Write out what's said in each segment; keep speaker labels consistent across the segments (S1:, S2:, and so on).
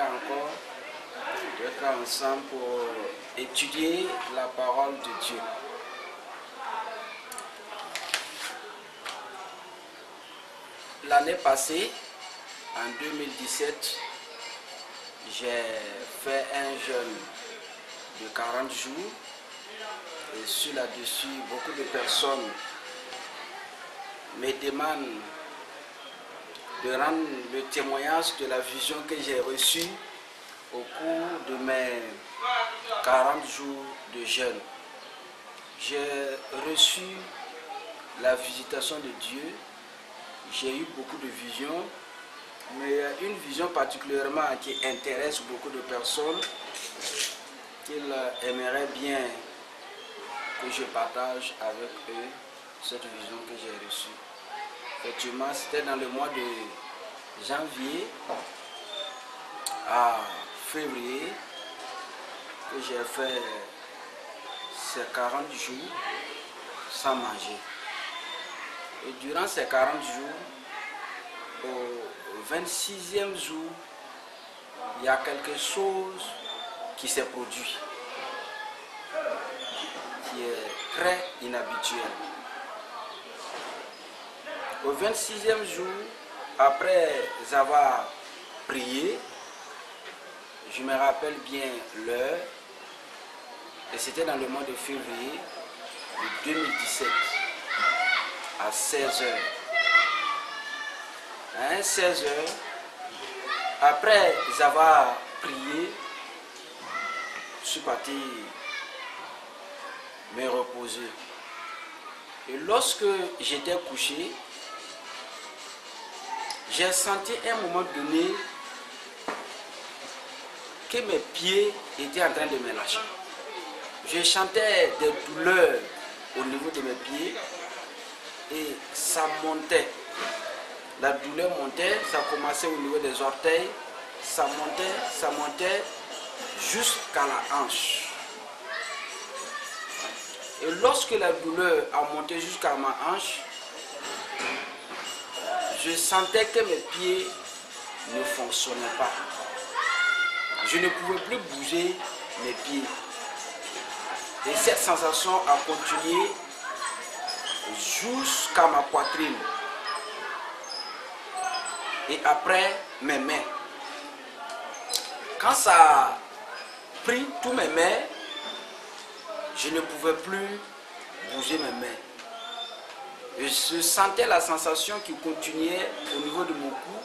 S1: encore d'être ensemble pour étudier la parole de Dieu. L'année passée, en 2017, j'ai fait un jeûne de 40 jours et sur là-dessus, beaucoup de personnes me demandent de rendre le témoignage de la vision que j'ai reçue au cours de mes 40 jours de jeûne. J'ai reçu la visitation de Dieu, j'ai eu beaucoup de visions, mais une vision particulièrement qui intéresse beaucoup de personnes, qu'ils aimeraient bien que je partage avec eux cette vision que j'ai reçue. Effectivement, c'était dans le mois de janvier à février que j'ai fait ces 40 jours sans manger. Et durant ces 40 jours, au 26e jour, il y a quelque chose qui s'est produit, qui est très inhabituel. Au 26e jour, après avoir prié, je me rappelle bien l'heure, et c'était dans le mois de février de 2017, à 16h. À 16h, après avoir prié, je suis parti me reposer. Et lorsque j'étais couché, j'ai senti à un moment donné que mes pieds étaient en train de me lâcher. Je sentais des douleurs au niveau de mes pieds et ça montait. La douleur montait, ça commençait au niveau des orteils, ça montait jusqu'à la hanche. Et lorsque la douleur a monté jusqu'à ma hanche, je sentais que mes pieds ne fonctionnaient pas. Je ne pouvais plus bouger mes pieds. Et cette sensation a continué jusqu'à ma poitrine. Et après, mes mains. Quand ça a pris tous mes mains, je ne pouvais plus bouger mes mains. Et je sentais la sensation qui continuait au niveau de mon cou.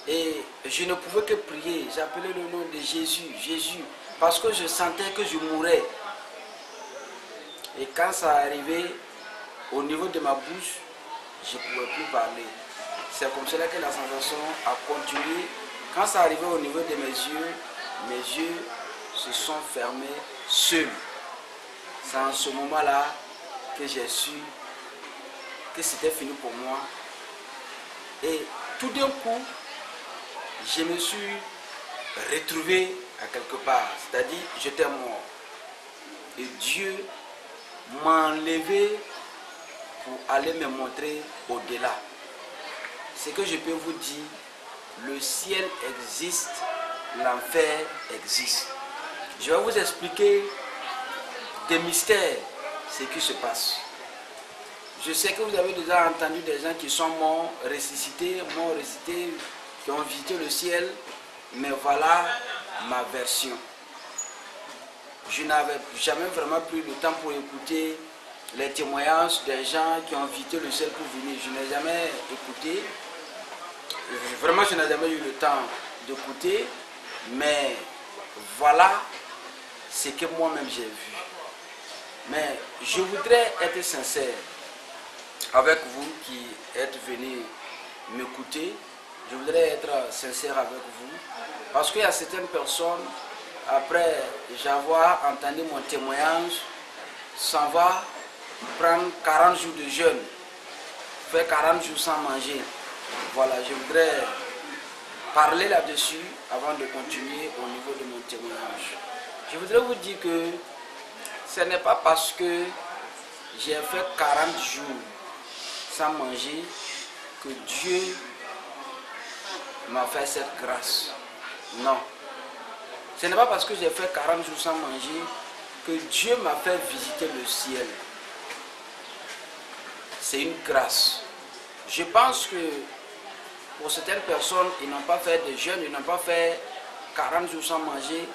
S1: Et je ne pouvais que prier. J'appelais le nom de Jésus, Jésus. Parce que je sentais que je mourais. Et quand ça arrivait au niveau de ma bouche, je ne pouvais plus parler. C'est comme cela que la sensation a continué. Quand ça arrivait au niveau de mes yeux se sont fermés seuls. C'est en ce moment-là que j'ai su que c'était fini pour moi. Et tout d'un coup, je me suis retrouvé à quelque part. C'est-à-dire, j'étais mort. Et Dieu m'a enlevé pour aller me montrer au-delà. Ce que je peux vous dire, le ciel existe, l'enfer existe. Je vais vous expliquer des mystères, ce qui se passe. Je sais que vous avez déjà entendu des gens qui sont morts, ressuscités, qui ont visité le ciel, mais voilà ma version. Je n'avais jamais vraiment pris le temps pour écouter les témoignages des gens qui ont visité le ciel pour venir. Je n'ai jamais écouté. Vraiment, je n'ai jamais eu le temps d'écouter. Mais voilà ce que moi-même j'ai vu. Mais je voudrais être sincère avec vous qui êtes venus m'écouter. Je voudrais être sincère avec vous. Parce qu'il y a certaines personnes, après avoir entendu mon témoignage, s'en va prendre 40 jours de jeûne, faire 40 jours sans manger. Voilà, je voudrais parler là-dessus avant de continuer au niveau de mon témoignage. Je voudrais vous dire que ce n'est pas parce que j'ai fait 40 jours sans manger que Dieu m'a fait cette grâce. Non. Ce n'est pas parce que j'ai fait 40 jours sans manger que Dieu m'a fait visiter le ciel. C'est une grâce. Je pense que pour certaines personnes, ils n'ont pas fait de jeûne, ils n'ont pas fait 40 jours sans manger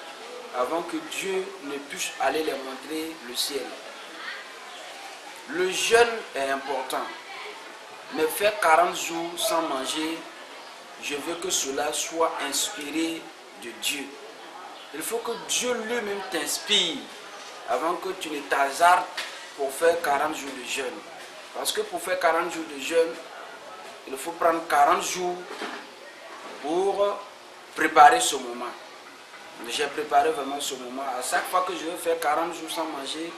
S1: avant que Dieu ne puisse aller leur montrer le ciel. Le jeûne est important, mais faire 40 jours sans manger, je veux que cela soit inspiré de Dieu. Il faut que Dieu lui-même t'inspire avant que tu ne t'hasardes pour faire 40 jours de jeûne. Parce que pour faire 40 jours de jeûne, il faut prendre 40 jours pour préparer ce moment. J'ai préparé vraiment ce moment. À chaque fois que je veux faire 40 jours sans manger,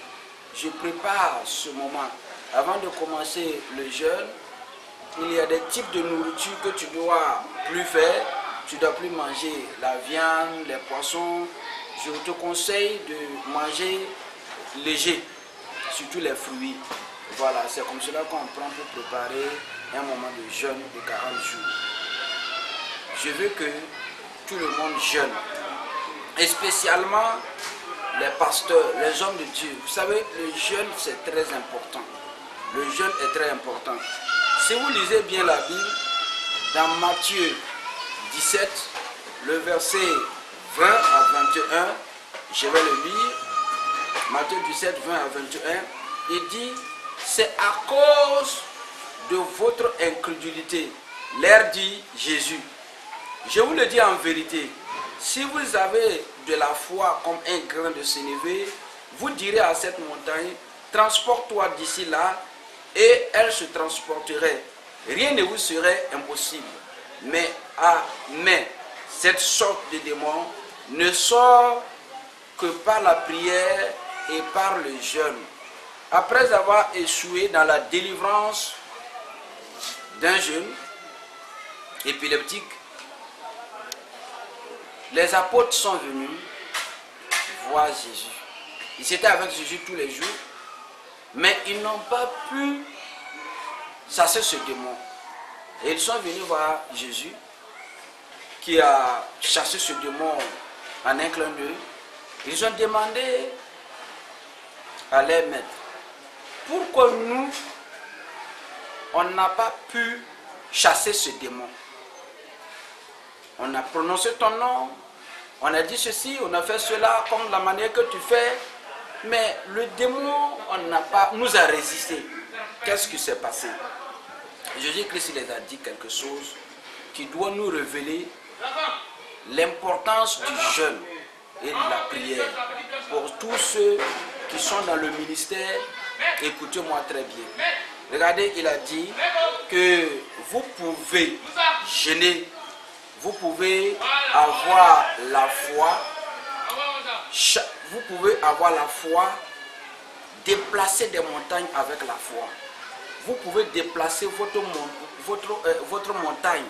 S1: je prépare ce moment. Avant de commencer le jeûne, il y a des types de nourriture que tu ne dois plus faire. Tu ne dois plus manger la viande, les poissons. Je te conseille de manger léger, surtout les fruits. Voilà, c'est comme cela qu'on prend pour préparer un moment de jeûne de 40 jours. Je veux que tout le monde jeûne. Et spécialement les pasteurs, les hommes de Dieu. Vous savez, le jeûne, c'est très important. Le jeûne est très important. Si vous lisez bien la Bible, dans Matthieu 17, le verset 20 à 21, je vais le lire. Matthieu 17, 20 à 21, il dit, c'est à cause de votre incrédulité, leur dit Jésus. Je vous le dis en vérité, si vous avez de la foi comme un grain de sénévé, vous direz à cette montagne, transporte-toi d'ici là, et elle se transporterait. Rien ne vous serait impossible. Mais cette sorte de démon ne sort que par la prière et par le jeûne. Après avoir échoué dans la délivrance d'un jeune épileptique, les apôtres sont venus voir Jésus. Ils étaient avec Jésus tous les jours, mais ils n'ont pas pu chasser ce démon. Et ils sont venus voir Jésus, qui a chassé ce démon en un clin d'œil. Ils ont demandé à leur maître, pourquoi nous, on n'a pas pu chasser ce démon? On a prononcé ton nom, on a dit ceci, on a fait cela comme la manière que tu fais, mais le démon nous a résisté. Qu'est-ce qui s'est passé? Jésus-Christ les a dit quelque chose qui doit nous révéler l'importance du jeûne et de la prière. Pour tous ceux qui sont dans le ministère, écoutez-moi très bien. Regardez, il a dit que vous pouvez jeûner, vous pouvez avoir la foi, déplacer des montagnes avec la foi. Vous pouvez déplacer votre montagne.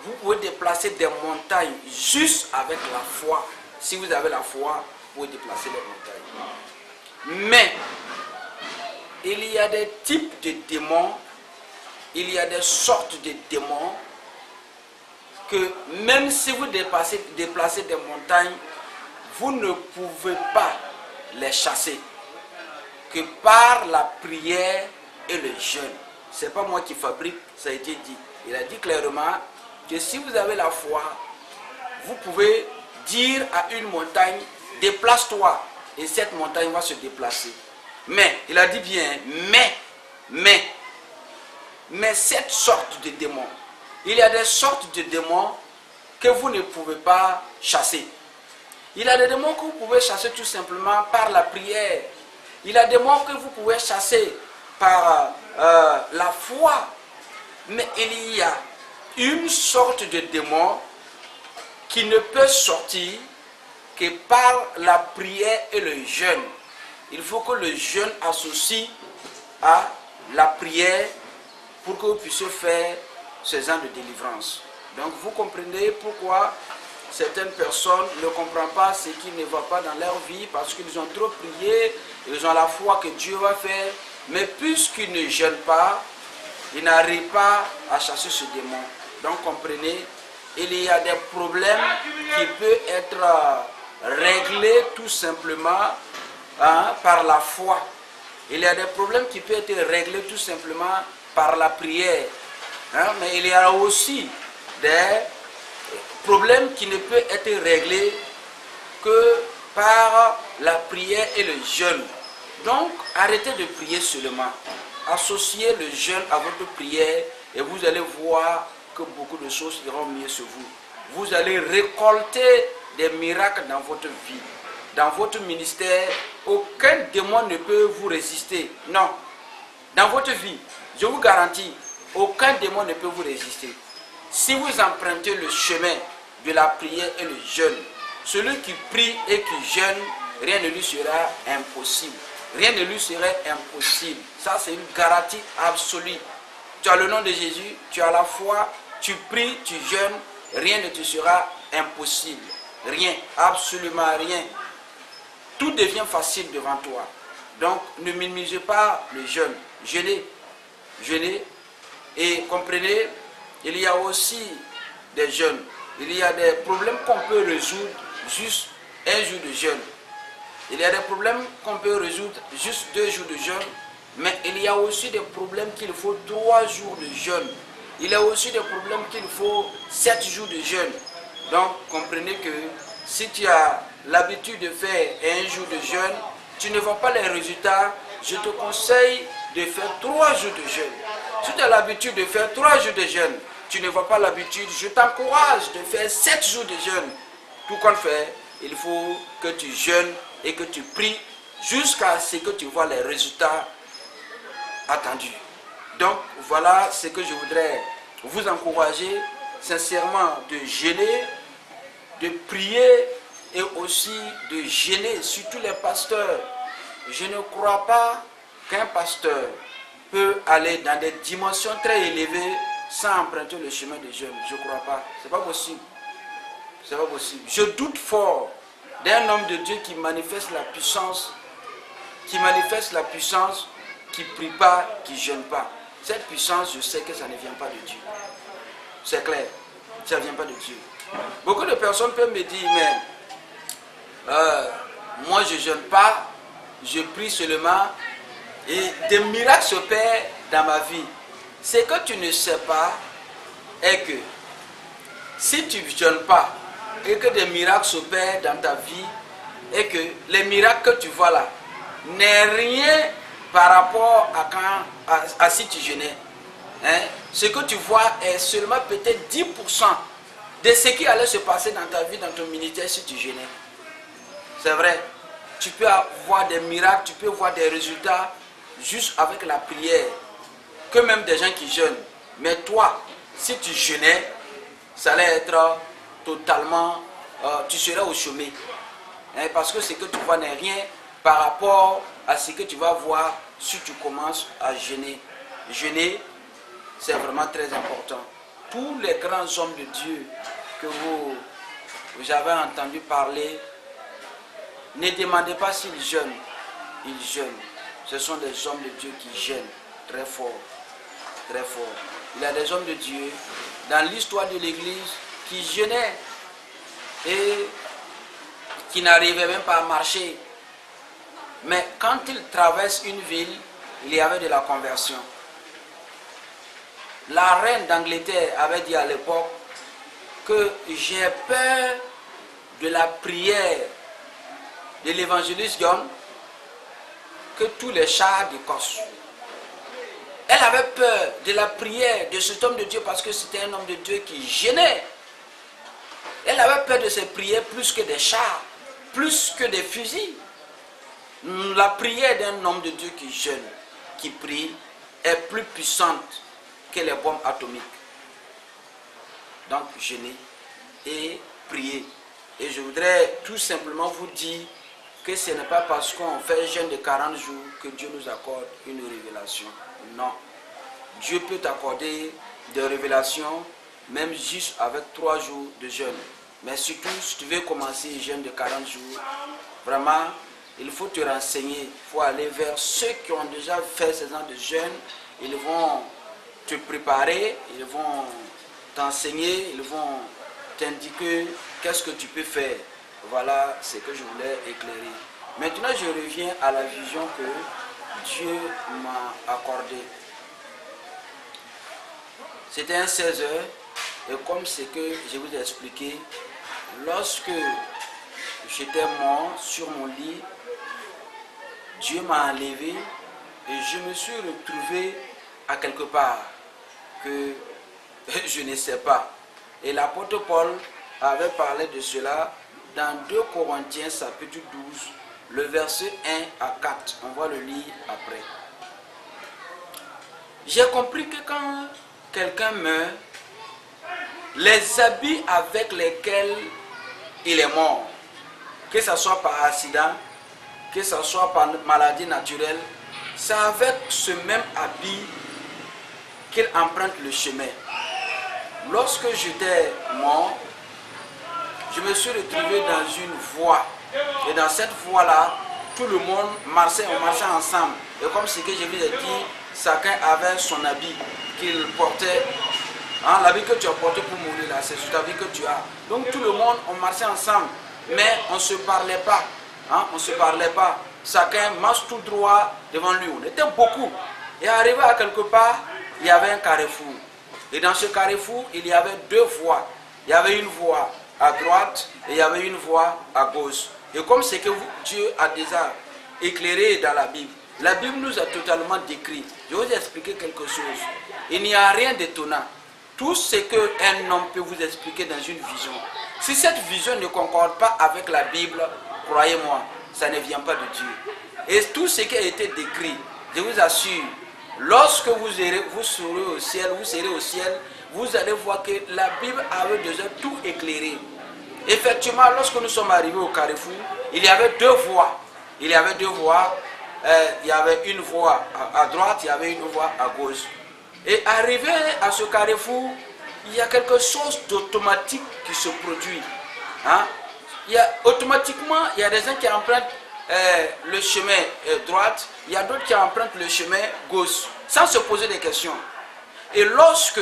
S1: Vous pouvez déplacer des montagnes juste avec la foi. Si vous avez la foi, vous pouvez déplacer les montagnes. Mais il y a des types de démons, il y a des sortes de démons que même si vous déplacez des montagnes, vous ne pouvez pas les chasser que par la prière et le jeûne. Ce n'est pas moi qui fabrique, ça a été dit. Il a dit clairement que si vous avez la foi, vous pouvez dire à une montagne, déplace-toi, et cette montagne va se déplacer. Mais, il a dit bien, mais cette sorte de démons, il y a des sortes de démons que vous ne pouvez pas chasser. Il y a des démons que vous pouvez chasser tout simplement par la prière. Il y a des démons que vous pouvez chasser par la foi. Mais il y a une sorte de démon qui ne peut sortir que par la prière et le jeûne. Il faut que le jeûne associe à la prière pour que vous puissiez faire ces ans de délivrance. Donc vous comprenez pourquoi certaines personnes ne comprennent pas ce qui ne va pas dans leur vie parce qu'ils ont trop prié, ils ont la foi que Dieu va faire, mais puisqu'ils ne jeûnent pas, ils n'arrivent pas à chasser ce démon. Donc comprenez, il y a des problèmes qui peut être réglé tout simplement par la foi. Il y a des problèmes qui peuvent être réglés tout simplement par la prière. Mais il y a aussi des problèmes qui ne peuvent être réglés que par la prière et le jeûne. Donc, arrêtez de prier seulement. Associez le jeûne à votre prière et vous allez voir que beaucoup de choses iront mieux sur vous. Vous allez récolter des miracles dans votre vie. Dans votre ministère, aucun démon ne peut vous résister. Non. Dans votre vie, je vous garantis, aucun démon ne peut vous résister. Si vous empruntez le chemin de la prière et le jeûne, celui qui prie et qui jeûne, rien ne lui sera impossible. Rien ne lui serait impossible. Ça, c'est une garantie absolue. Tu as le nom de Jésus, tu as la foi, tu pries, tu jeûnes, rien ne te sera impossible. Rien, absolument rien. Tout devient facile devant toi. Donc, ne minimisez pas le jeûne. Jeûnez. Jeûnez. Et comprenez, il y a aussi des jeûnes. Il y a des problèmes qu'on peut résoudre juste un jour de jeûne. Il y a des problèmes qu'on peut résoudre juste 2 jours de jeûne. Mais il y a aussi des problèmes qu'il faut 3 jours de jeûne. Il y a aussi des problèmes qu'il faut 7 jours de jeûne. Donc, comprenez que si tu as l'habitude de faire un jour de jeûne, tu ne vois pas les résultats, je te conseille de faire 3 jours de jeûne. Si tu as l'habitude de faire 3 jours de jeûne, tu ne vois pas l'habitude, je t'encourage de faire 7 jours de jeûne. Tout compte fait, il faut que tu jeûnes et que tu pries jusqu'à ce que tu vois les résultats attendus. Donc, voilà ce que je voudrais vous encourager sincèrement de jeûner, de prier et aussi de jeûner, surtout les pasteurs. Je ne crois pas qu'un pasteur peut aller dans des dimensions très élevées sans emprunter le chemin de jeûne. Je ne crois pas. C'est pas possible. C'est pas possible. Je doute fort d'un homme de Dieu qui manifeste la puissance, qui prie pas, qui jeûne pas. Cette puissance, je sais que ça ne vient pas de Dieu. C'est clair. Ça ne vient pas de Dieu. Beaucoup de personnes peuvent me dire, mais moi je ne jeûne pas, je prie seulement et des miracles s'opèrent dans ma vie. Ce que tu ne sais pas est que si tu ne jeûnes pas et que des miracles s'opèrent dans ta vie et que les miracles que tu vois là n'est rien par rapport à si tu jeûnais. Ce que tu vois est seulement peut-être 10% de ce qui allait se passer dans ta vie, dans ton ministère si tu jeûnais. C'est vrai. Tu peux avoir des miracles, tu peux voir des résultats juste avec la prière. Que même des gens qui jeûnent. Mais toi, si tu jeûnais, ça allait être totalement... tu serais au chômage. Parce que ce que tu vois n'est rien par rapport à ce que tu vas voir si tu commences à jeûner. Jeûner, c'est vraiment très important. Tous les grands hommes de Dieu que vous avez entendu parler, ne demandez pas s'ils jeûnent. Ils jeûnent. Ce sont des hommes de Dieu qui jeûnent très fort. Très fort. Il y a des hommes de Dieu dans l'histoire de l'Église qui jeûnaient et qui n'arrivaient même pas à marcher. Mais quand ils traversent une ville, il y avait de la conversion. La reine d'Angleterre avait dit à l'époque que j'ai peur de la prière de l'évangéliste John que tous les chars d'Écosse. Elle avait peur de la prière de cet homme de Dieu parce que c'était un homme de Dieu qui jeûnait. Elle avait peur de ses prières plus que des chars, plus que des fusils. La prière d'un homme de Dieu qui jeûne, qui prie, est plus puissante que les bombes atomiques. Donc, jeûnez et priez. Et je voudrais tout simplement vous dire que ce n'est pas parce qu'on fait un jeûne de 40 jours que Dieu nous accorde une révélation. Non. Dieu peut t'accorder des révélations même juste avec 3 jours de jeûne. Mais surtout, si tu veux commencer un jeûne de 40 jours, vraiment, il faut te renseigner. Il faut aller vers ceux qui ont déjà fait ces ans de jeûne. Ils vont te préparer, ils vont t'enseigner, ils vont t'indiquer qu'est-ce que tu peux faire. Voilà ce que je voulais éclairer. Maintenant, je reviens à la vision que Dieu m'a accordée. C'était un 16 heures, et comme ce que je vous ai expliqué, lorsque j'étais mort sur mon lit, Dieu m'a enlevé et je me suis retrouvé à quelque part que je ne sais pas. Et l'apôtre Paul avait parlé de cela dans 2 Corinthiens chapitre 12, le verset 1 à 4. On va le lire après. J'ai compris que quand quelqu'un meurt, les habits avec lesquels il est mort, que ce soit par accident, que ce soit par maladie naturelle, c'est avec ce même habit qu'il emprunte le chemin. Lorsque j'étais mort, je me suis retrouvé dans une voie. Et dans cette voie-là, tout le monde marchait, on marchait ensemble. Et comme ce que je vous ai dit, chacun avait son habit qu'il portait. Hein, l'habit que tu as porté pour mourir là, c'est cet habit que tu as. Donc tout le monde, on marchait ensemble. Mais on ne se parlait pas. Hein, on ne se parlait pas. Chacun marche tout droit devant lui. On était beaucoup. Et arrivé à quelque part, il y avait un carrefour. Et dans ce carrefour, il y avait 2 voies. Il y avait une voie à droite et il y avait une voie à gauche. Et comme c'est que Dieu a déjà éclairé dans la Bible nous a totalement décrit. Je vais vous expliquer quelque chose. Il n'y a rien d'étonnant. Tout ce qu'un homme peut vous expliquer dans une vision, si cette vision ne concorde pas avec la Bible, croyez-moi, ça ne vient pas de Dieu. Et tout ce qui a été décrit, je vous assure, lorsque vous serez au ciel, vous allez voir que la Bible avait déjà tout éclairé. Effectivement, lorsque nous sommes arrivés au carrefour, il y avait 2 voies. Il y avait 2 voies. Il y avait une voie à droite, il y avait une voie à gauche. Et arrivé à ce carrefour, il y a quelque chose d'automatique qui se produit. Hein? Automatiquement, il y a des gens qui empruntent le chemin droite, il y a d'autres qui empruntent le chemin gauche, sans se poser des questions. Et lorsque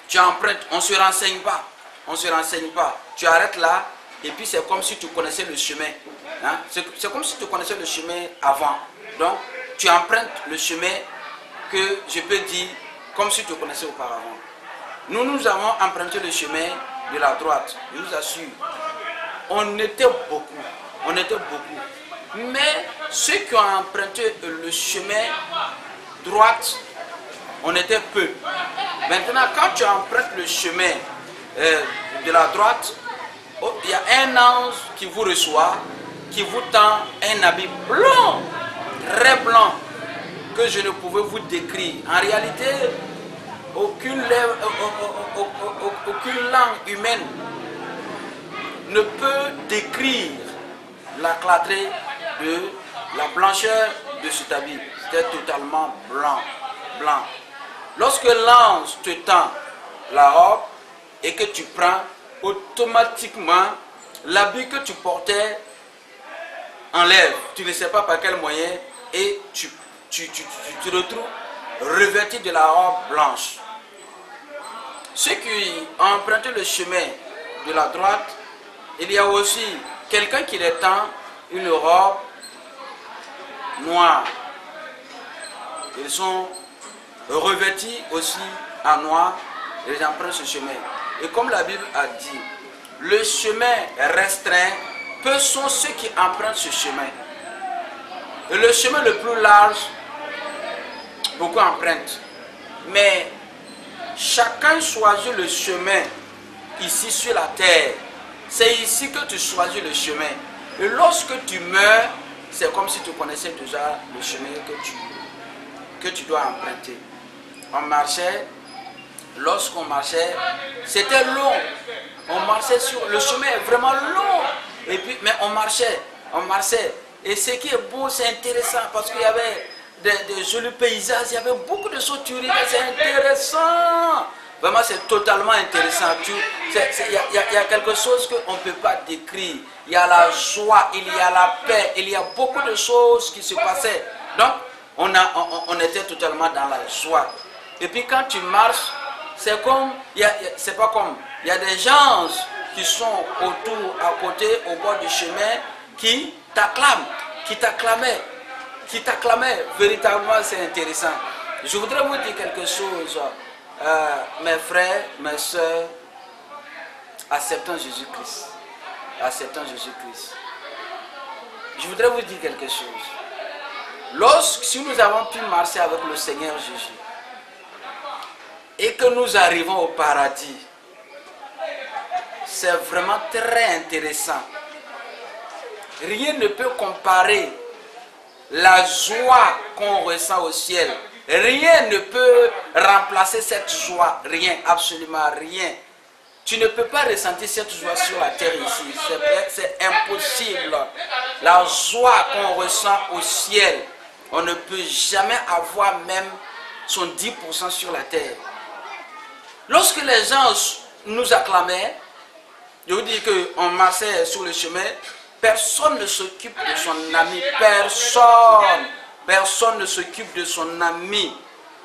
S1: tu empruntes, on ne se renseigne pas. On ne se renseigne pas. Tu arrêtes là, et puis c'est comme si tu connaissais le chemin. Hein? C'est comme si tu connaissais le chemin avant. Donc, tu empruntes le chemin que je peux dire comme si tu connaissais auparavant. Nous avons emprunté le chemin de la droite. Je vous assure. On était beaucoup. On était beaucoup. Mais ceux qui ont emprunté le chemin droite, on était peu. Maintenant, quand tu empruntes le chemin de la droite, il y a un ange qui vous reçoit, qui vous tend un habit blanc, très blanc, que je ne pouvais vous décrire. En réalité, aucune langue humaine ne peut décrire la clarté de la blancheur de cet habit. C'était totalement blanc. Lorsque l'ange te tend la robe et que tu prends, automatiquement, l'habit que tu portais enlève. Tu ne sais pas par quel moyen et tu te retrouves revêtu de la robe blanche. Ceux qui ont emprunté le chemin de la droite, il y a aussi quelqu'un qui les tend une robe noire. Ils sont revêtis aussi en noir et ils empruntent ce chemin. Et comme la Bible a dit, le chemin restreint, peu sont ceux qui empruntent ce chemin. Et le chemin le plus large, beaucoup empruntent. Mais chacun choisit le chemin ici sur la terre. C'est ici que tu choisis le chemin. Et lorsque tu meurs, c'est comme si tu connaissais déjà le chemin que tu dois emprunter. On marchait, lorsqu'on marchait, c'était long. On marchait sur le chemin est vraiment long. Et puis, mais on marchait. Et ce qui est beau, c'est intéressant parce qu'il y avait des jolis paysages, il y avait beaucoup de choses, tu regardes, c'est intéressant. Vraiment, c'est totalement intéressant. Il y a quelque chose qu'on ne peut pas décrire. Il y a la joie, il y a la paix, il y a beaucoup de choses qui se passaient. Donc, on était totalement dans la joie. Et puis quand tu marches, c'est pas comme Il y a des gens qui sont autour, à côté, au bord du chemin, qui t'acclament, qui t'acclamaient. Véritablement, c'est intéressant. Je voudrais vous dire quelque chose, mes frères, mes soeurs, acceptons Jésus-Christ. Acceptons Jésus-Christ. Je voudrais vous dire quelque chose. Si nous avons pu marcher avec le Seigneur Jésus et que nous arrivons au paradis, c'est vraiment très intéressant. Rien ne peut comparer la joie qu'on ressent au ciel. Rien ne peut remplacer cette joie. Rien, absolument rien. Tu ne peux pas ressentir cette joie sur la terre ici. C'est impossible. La joie qu'on ressent au ciel, on ne peut jamais avoir même son 10% sur la terre. Lorsque les gens nous acclamaient, je vous dis qu'on marchait sur le chemin, personne ne s'occupe de son ami. Personne ne s'occupe de son ami.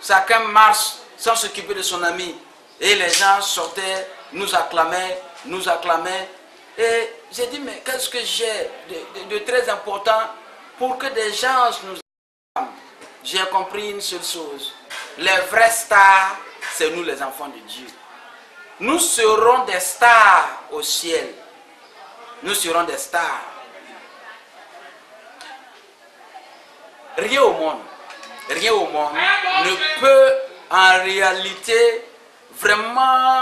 S1: Chacun marche sans s'occuper de son ami. Et les gens sortaient, nous acclamaient. Et j'ai dit, mais qu'est-ce que j'ai de très important pour que des gens nous acclament? J'ai compris une seule chose. Les vrais stars, c'est nous les enfants de Dieu. Nous serons des stars au ciel. Nous serons des stars. Rien au monde ne peut en réalité vraiment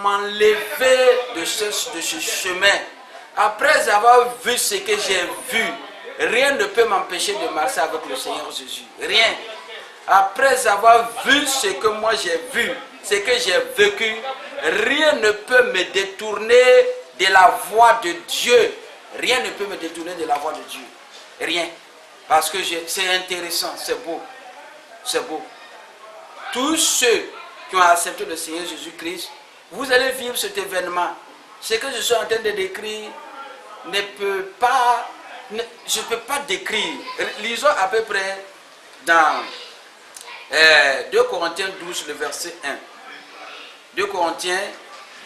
S1: m'enlever de ce chemin. Après avoir vu ce que j'ai vu, rien ne peut m'empêcher de marcher avec le Seigneur Jésus. Rien. Après avoir vu ce que moi j'ai vu, ce que j'ai vécu, rien ne peut me détourner de la voie de Dieu. Rien ne peut me détourner de la voie de Dieu. Rien. Parce que c'est intéressant, c'est beau. C'est beau. Tous ceux qui ont accepté le Seigneur Jésus-Christ, vous allez vivre cet événement. Ce que je suis en train de décrire je ne peux pas décrire. Lisons à peu près dans 2 Corinthiens 12, le verset 1. 2 Corinthiens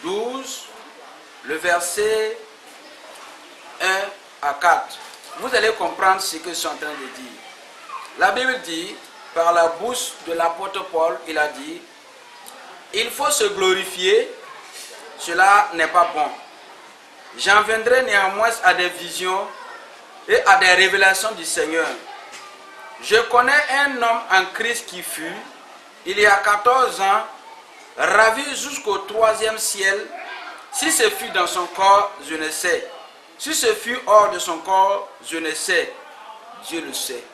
S1: 12, le verset 1 à 4. Vous allez comprendre ce que je suis en train de dire. La Bible dit, par la bouche de l'apôtre Paul, il a dit, il faut se glorifier, cela n'est pas bon. J'en viendrai néanmoins à des visions et à des révélations du Seigneur. Je connais un homme en Christ qui fut, il y a 14 ans, ravi jusqu'au 3e ciel. Si ce fut dans son corps, je ne sais. Si ce fut hors de son corps, je ne sais. Dieu le sait.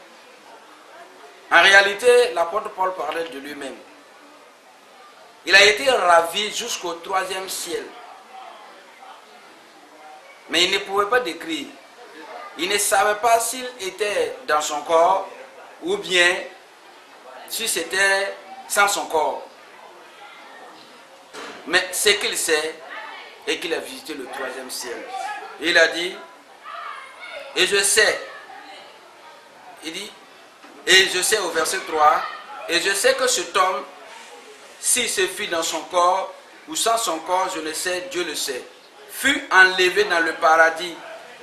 S1: En réalité, l'apôtre Paul parlait de lui-même. Il a été ravi jusqu'au 3e ciel. Mais il ne pouvait pas décrire. Il ne savait pas s'il était dans son corps ou bien si c'était sans son corps. Mais ce qu'il sait est qu'il a visité le 3e ciel. Il a dit, et je sais, il dit, et je sais au verset 3, et je sais que cet homme, si ce fut dans son corps ou sans son corps, je le sais, Dieu le sait, fut enlevé dans le paradis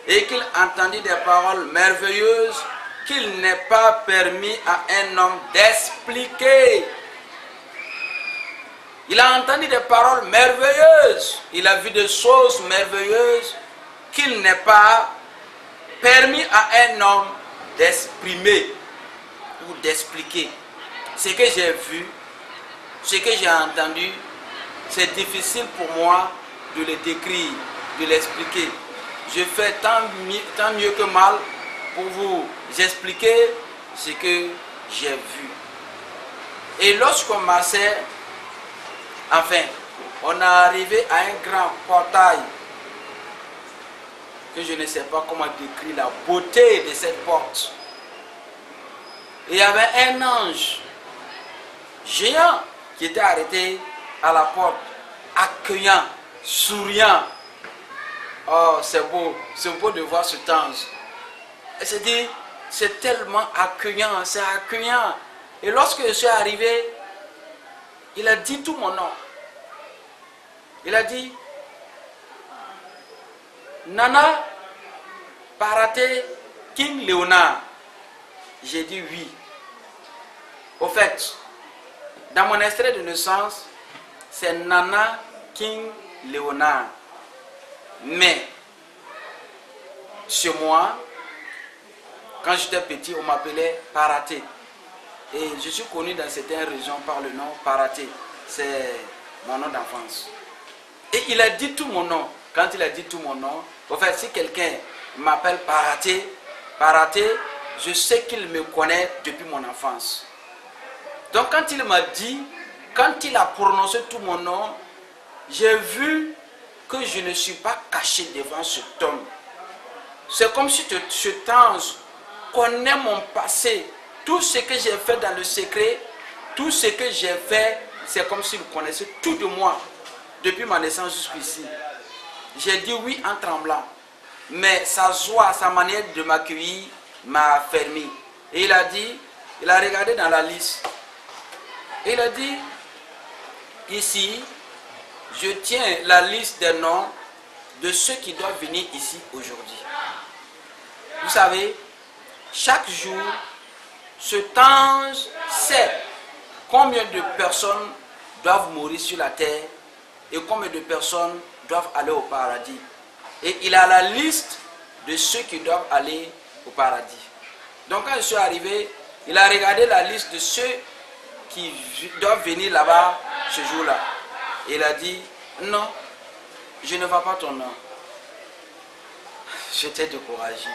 S1: et qu'il entendit des paroles merveilleuses qu'il n'est pas permis à un homme d'expliquer. Il a entendu des paroles merveilleuses, il a vu des choses merveilleuses qu'il n'est pas permis à un homme d'exprimer ou d'expliquer. Ce que j'ai vu, ce que j'ai entendu, c'est difficile pour moi de le décrire, de l'expliquer. Je fais tant mieux que mal pour vous expliquer ce que j'ai vu. Et lorsqu'on marchait, enfin, on est arrivé à un grand portail que je ne sais pas comment décrire la beauté de cette porte. Et il y avait un ange géant qui était arrêté à la porte, accueillant, souriant. Oh, c'est beau de voir cet ange. Et c'est dit, c'est tellement accueillant, c'est accueillant. Et lorsque je suis arrivé, il a dit tout mon nom. Il a dit, Nana Paraté King Léonard. J'ai dit oui. Au fait, dans mon extrait de naissance, c'est Nana King Léonard. Mais, chez moi, quand j'étais petit, on m'appelait Paraté. Et je suis connu dans certaines régions par le nom Paraté. C'est mon nom d'enfance. Et il a dit tout mon nom. Quand il a dit tout mon nom, en fait, si quelqu'un m'appelle Paraté, Paraté, je sais qu'il me connaît depuis mon enfance. Donc quand il m'a dit, quand il a prononcé tout mon nom, j'ai vu que je ne suis pas caché devant cet homme. C'est comme si cet ange connaît mon passé. Tout ce que j'ai fait dans le secret, tout ce que j'ai fait, c'est comme s'il connaissait tout de moi, depuis ma naissance jusqu'ici. J'ai dit oui en tremblant. Mais sa joie, sa manière de m'accueillir m'a fermé. Et il a dit, il a regardé dans la liste. Et il a dit, ici, je tiens la liste des noms de ceux qui doivent venir ici aujourd'hui. Vous savez, chaque jour, cet ange sait combien de personnes doivent mourir sur la terre et combien de personnes doivent aller au paradis. Et il a la liste de ceux qui doivent aller au paradis. Donc quand je suis arrivé, il a regardé la liste de ceux qui doivent venir là-bas ce jour-là. Et il a dit, non, je ne vois pas ton nom. J'étais découragé.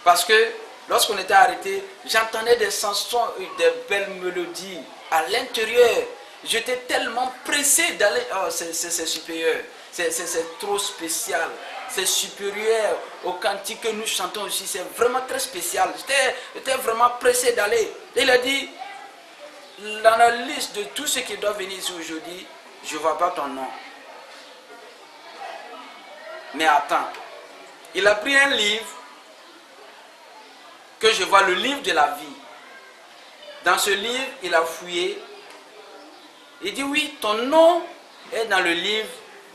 S1: Parce que lorsqu'on était arrêté, j'entendais des chansons et des belles mélodies à l'intérieur. J'étais tellement pressé d'aller. Oh, c'est supérieur. C'est trop spécial. C'est supérieur au cantique que nous chantons aussi. C'est vraiment très spécial. J'étais vraiment pressé d'aller. Et il a dit, dans la liste de tous ceux qui doivent venir ici aujourd'hui, je ne vois pas ton nom. Mais attends. Il a pris un livre que je vois, le livre de la vie. Dans ce livre, il a fouillé. Il dit oui, ton nom est dans le livre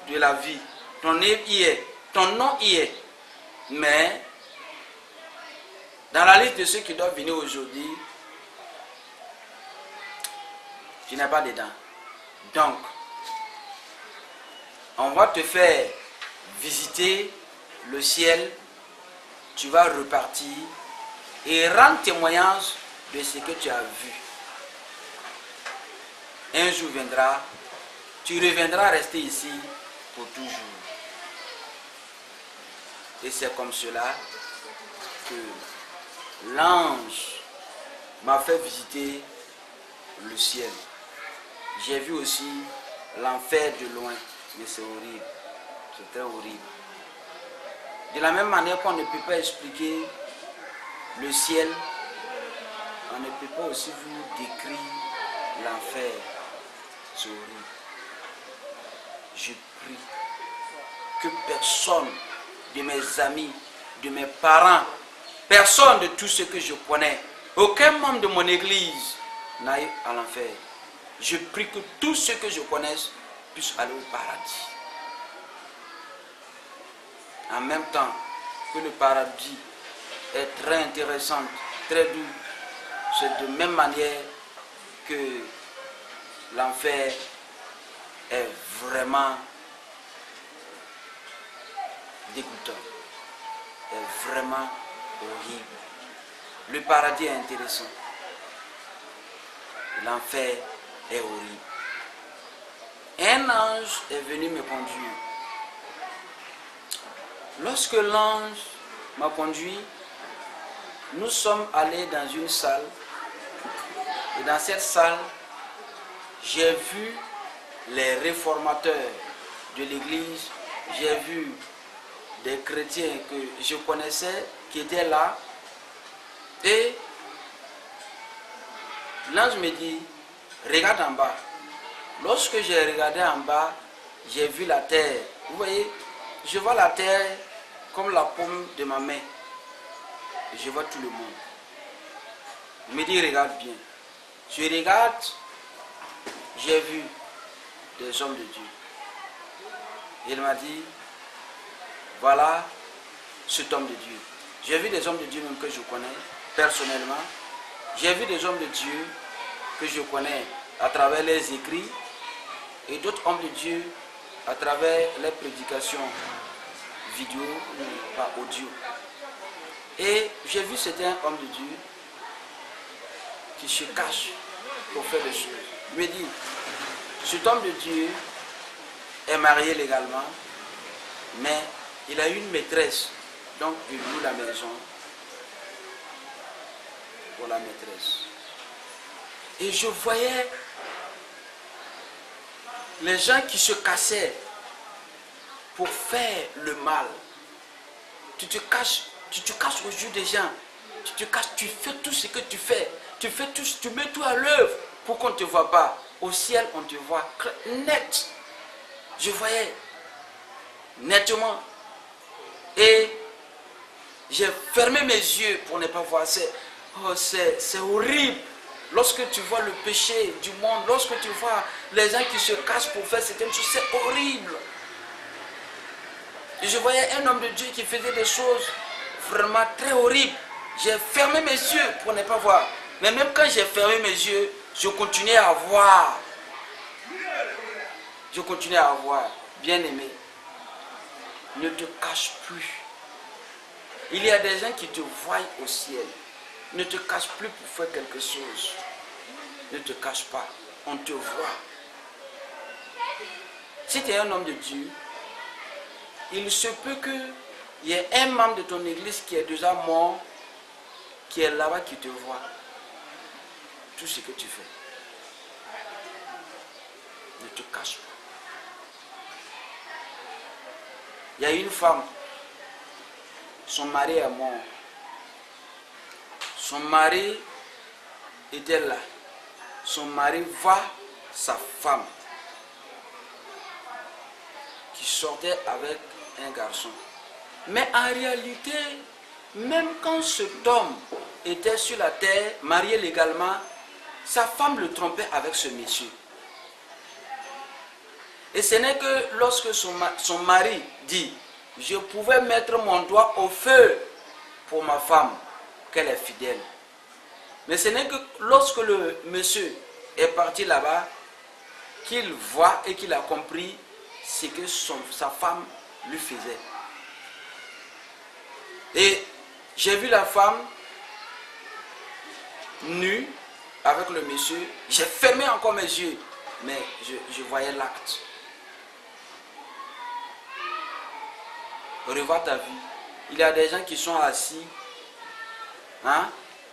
S1: de la vie. Ton nom y est. Ton nom y est. Mais, dans la liste de ceux qui doivent venir aujourd'hui, tu n'es pas dedans. Donc, on va te faire visiter le ciel. Tu vas repartir et rendre témoignage de ce que tu as vu. Un jour viendra, tu reviendras rester ici pour toujours. Et c'est comme cela que l'ange m'a fait visiter le ciel. J'ai vu aussi l'enfer de loin, mais c'est horrible, c'est très horrible. De la même manière qu'on ne peut pas expliquer le ciel, on ne peut pas aussi vous décrire l'enfer. C'est horrible. Je prie que personne de mes amis, de mes parents, personne de tous ceux que je connais, aucun membre de mon église n'aille à l'enfer. Je prie que tous ceux que je connaisse puissent aller au paradis. En même temps que le paradis est très intéressant, très doux, c'est de même manière que l'enfer est vraiment dégoûtant, est vraiment horrible. Le paradis est intéressant, l'enfer est horrible. Un ange est venu me conduire. Lorsque l'ange m'a conduit, nous sommes allés dans une salle. Et dans cette salle, j'ai vu les réformateurs de l'église. J'ai vu des chrétiens que je connaissais qui étaient là. Et l'ange me dit, regarde en bas. Lorsque j'ai regardé en bas, j'ai vu la terre. Vous voyez, je vois la terre comme la paume de ma main. Et je vois tout le monde. Il me dit, regarde bien. Je regarde, j'ai vu des hommes de Dieu. Il m'a dit, voilà cet homme de Dieu. J'ai vu des hommes de Dieu même que je connais personnellement. J'ai vu des hommes de Dieu que je connais à travers les écrits et d'autres hommes de Dieu à travers les prédications vidéo ou pas audio. Et j'ai vu certains hommes de Dieu qui se cachent pour faire des choses. Je me dis, cet homme de Dieu est marié légalement, mais il a une maîtresse, donc il loue la maison pour la maîtresse. Et je voyais les gens qui se cassaient pour faire le mal. Tu te caches aux yeux des gens. Tu te caches, tu fais tout ce que tu fais. Tu fais tout, tu mets tout à l'œuvre pour qu'on ne te voit pas. Au ciel, on te voit net. Je voyais nettement. Et j'ai fermé mes yeux pour ne pas voir. C'est horrible. Lorsque tu vois le péché du monde, lorsque tu vois les gens qui se cachent pour faire certaines choses, c'est horrible. Et je voyais un homme de Dieu qui faisait des choses vraiment très horribles. J'ai fermé mes yeux pour ne pas voir. Mais même quand j'ai fermé mes yeux, je continuais à voir. Je continuais à voir. Bien-aimé, ne te cache plus. Il y a des gens qui te voient au ciel. Ne te cache plus pour faire quelque chose. Ne te cache pas. On te voit. Si tu es un homme de Dieu, il se peut qu'il y ait un membre de ton église qui est déjà mort, qui est là-bas, qui te voit. Tout ce que tu fais. Ne te cache pas. Il y a une femme, son mari est mort. Son mari était là. Son mari voit sa femme qui sortait avec un garçon. Mais en réalité, même quand cet homme était sur la terre, marié légalement, sa femme le trompait avec ce monsieur. Et ce n'est que lorsque son mari dit, je pouvais mettre mon doigt au feu pour ma femme, qu'elle est fidèle. Mais ce n'est que lorsque le monsieur est parti là-bas, qu'il voit et qu'il a compris ce que sa femme lui faisait. Et j'ai vu la femme nue avec le monsieur. J'ai fermé encore mes yeux, mais je voyais l'acte. Revois ta vie. Il y a des gens qui sont assis. Hein?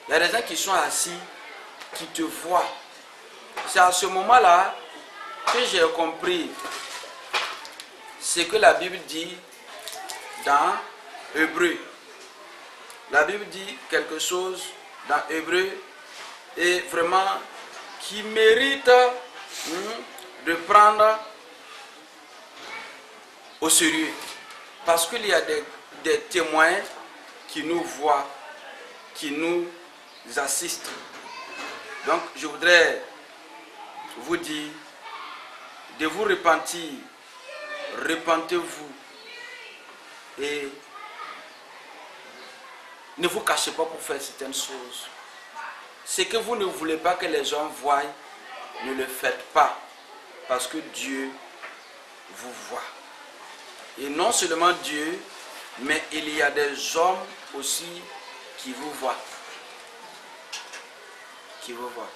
S1: Il y a des gens qui sont assis, qui te voient. C'est à ce moment-là que j'ai compris ce que la Bible dit dans Hébreu. La Bible dit quelque chose dans Hébreu et vraiment qui mérite de prendre au sérieux. Parce qu'il y a des témoins qui nous voient, qui nous assistent. Donc je voudrais vous dire de vous repentir. Repentez-vous et ne vous cachez pas pour faire certaines choses. Ce que vous ne voulez pas que les gens voient, ne le faites pas, parce que Dieu vous voit. Et non seulement Dieu, mais il y a des hommes aussi qui vous voient. Qui vous voient.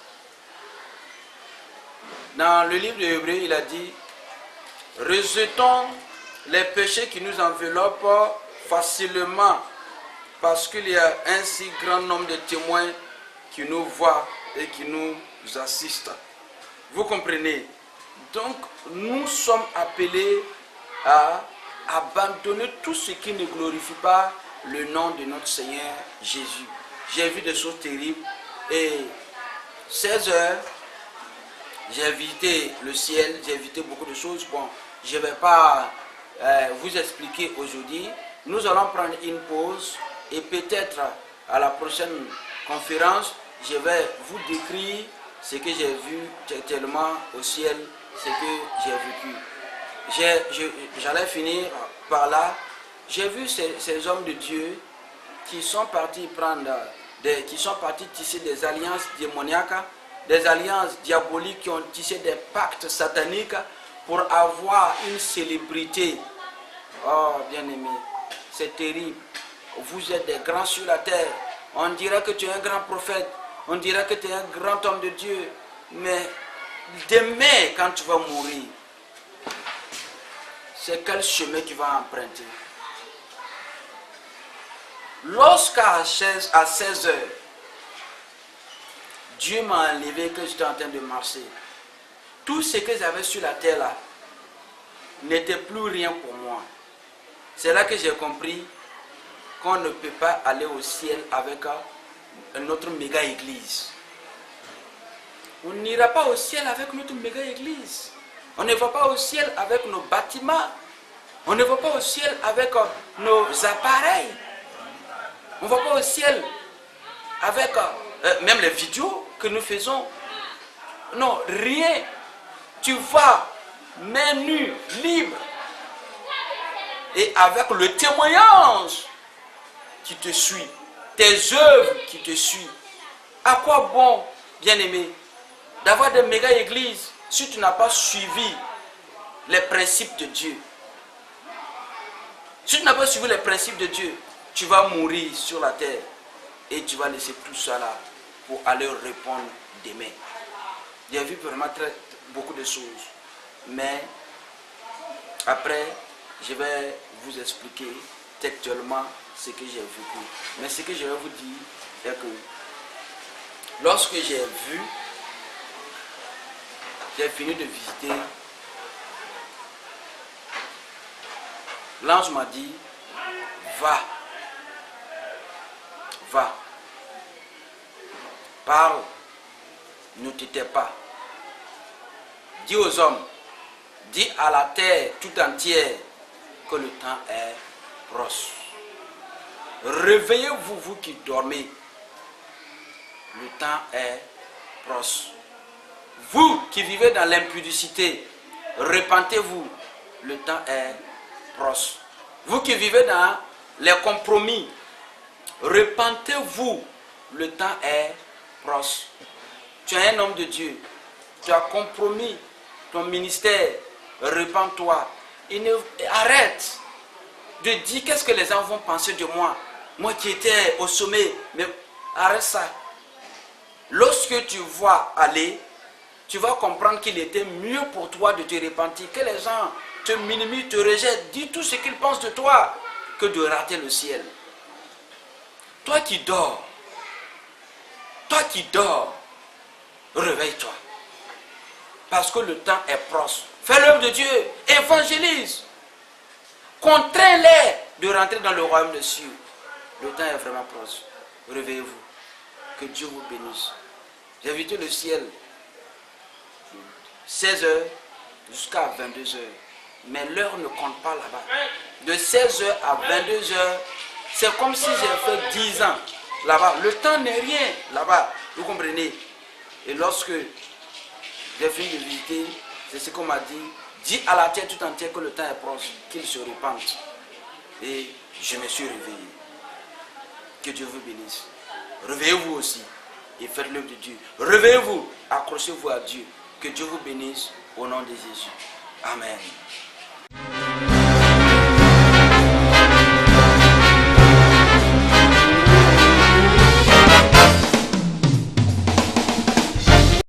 S1: Dans le livre de Hébreu, il a dit, rejetons les péchés qui nous enveloppent facilement, parce qu'il y a un si grand nombre de témoins qui nous voient et qui nous assistent. Vous comprenez? Donc, nous sommes appelés à abandonner tout ce qui ne glorifie pas le nom de notre Seigneur Jésus. J'ai vu des choses terribles et 16 heures, j'ai visité le ciel, j'ai visité beaucoup de choses. Bon, je ne vais pas vous expliquer aujourd'hui. Nous allons prendre une pause et peut-être à la prochaine conférence, je vais vous décrire ce que j'ai vu tellement au ciel, ce que j'ai vécu. J'allais finir par là j'ai vu ces hommes de Dieu qui sont partis qui sont partis tisser des alliances démoniaques, des alliances diaboliques, qui ont tissé des pactes sataniques pour avoir une célébrité. Oh, bien-aimé, c'est terrible. Vous êtes des grands sur la terre. On dirait que tu es un grand prophète. On dirait que tu es un grand homme de Dieu. Mais demain, quand tu vas mourir, c'est quel chemin tu vas emprunter? Lorsqu'à 16 heures, Dieu m'a enlevé, que j'étais en train de marcher, tout ce que j'avais sur la terre là n'était plus rien pour moi. C'est là que j'ai compris qu'on ne peut pas aller au ciel avec notre méga église. On n'ira pas au ciel avec notre méga église. On ne va pas au ciel avec nos bâtiments. On ne va pas au ciel avec nos appareils. On ne va pas au ciel avec même les vidéos que nous faisons. Non, rien. Tu vas main nue, libre. Et avec le témoignage qui te suit, tes œuvres qui te suivent. À quoi bon, bien-aimé, d'avoir des méga églises si tu n'as pas suivi les principes de Dieu? Si tu n'as pas suivi les principes de Dieu, tu vas mourir sur la terre et tu vas laisser tout ça là pour aller répondre demain. J'ai vu vraiment beaucoup de choses, mais après je vais vous expliquer textuellement ce que j'ai vécu. Mais ce que je vais vous dire est que lorsque j'ai fini de visiter, l'ange m'a dit, va, parle, ne te tais pas. Dis aux hommes, dis à la terre tout entière que le temps est proche. Réveillez-vous, vous qui dormez. Le temps est proche. Vous qui vivez dans l'impudicité, repentez-vous. Le temps est proche. Vous qui vivez dans les compromis, repentez-vous. Le temps est proche. Tu es un homme de Dieu. Tu as compromis ton ministère. Repends-toi. Arrête de dire qu'est-ce que les gens vont penser de moi. Moi qui étais au sommet. Mais arrête ça. Lorsque tu vas aller, tu vas comprendre qu'il était mieux pour toi de te repentir. Que les gens te minimisent, te rejettent, dis tout ce qu'ils pensent de toi, que de rater le ciel. Toi qui dors, réveille-toi. Parce que le temps est proche. Fais l'œuvre de Dieu, évangélise. Contrains-les de rentrer dans le royaume des cieux. Le temps est vraiment proche. Réveillez-vous. Que Dieu vous bénisse. J'ai visité le ciel de 16 h jusqu'à 22 h. Mais l'heure ne compte pas là-bas. De 16 h à 22 h, c'est comme si j'ai fait 10 ans là-bas. Le temps n'est rien là-bas. Vous comprenez? Et lorsque j'ai fini de visiter, c'est ce qu'on m'a dit. Dis à la terre tout entière que le temps est proche, qu'il se repente. Et je me suis réveillé. Que Dieu vous bénisse. Réveillez-vous aussi et faites l'œuvre de Dieu. Réveillez-vous, accrochez-vous à Dieu. Que Dieu vous bénisse au nom de Jésus. Amen.